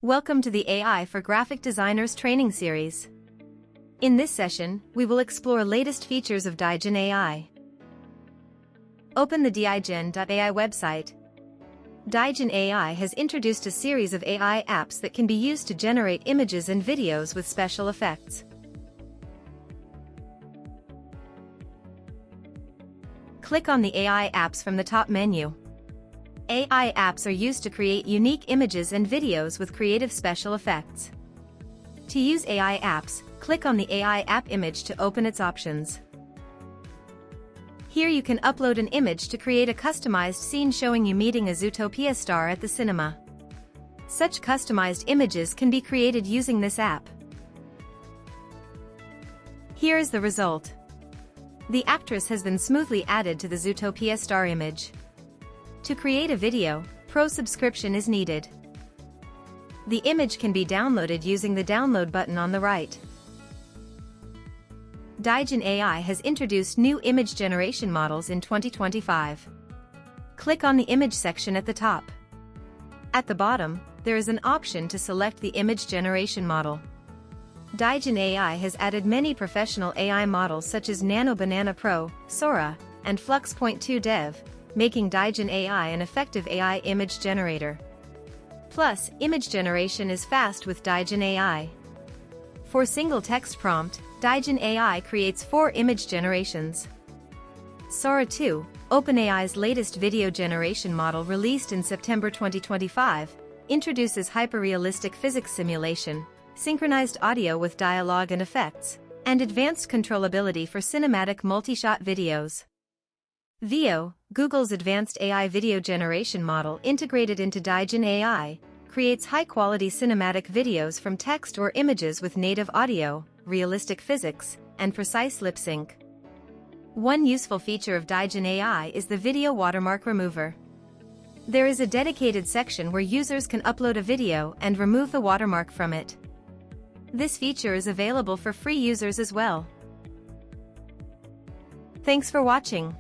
Welcome to the AI for Graphic Designers training series. In this session, we will explore latest features of Digen AI. Open the Digen AI website. Digen AI has introduced a series of AI apps that can be used to generate images and videos with special effects. Click on the AI apps from the top menu. AI apps are used to create unique images and videos with creative special effects. To use AI apps, click on the AI app image to open its options. Here you can upload an image to create a customized scene showing you meeting a Zootopia star at the cinema. Such customized images can be created using this app. Here is the result. The actress has been smoothly added to the Zootopia star image. To create a video, Pro subscription is needed. The image can be downloaded using the download button on the right. Digen AI has introduced new image generation models in 2025. Click on the image section at the top. At the bottom, there is an option to select the image generation model. Digen AI has added many professional AI models such as Nano Banana Pro, Sora, and Flux.2 Dev, making Digen AI an effective AI image generator. Plus, image generation is fast with Digen AI. For single text prompt, Digen AI creates 4 image generations. Sora 2, OpenAI's latest video generation model released in September 2025, introduces hyper-realistic physics simulation, synchronized audio with dialogue and effects, and advanced controllability for cinematic multi-shot videos. Veo, Google's advanced AI video generation model integrated into Digen AI, creates high-quality cinematic videos from text or images with native audio, realistic physics, and precise lip sync. One useful feature of Digen AI is the video watermark remover. There is a dedicated section where users can upload a video and remove the watermark from it. This feature is available for free users as well. Thanks for watching.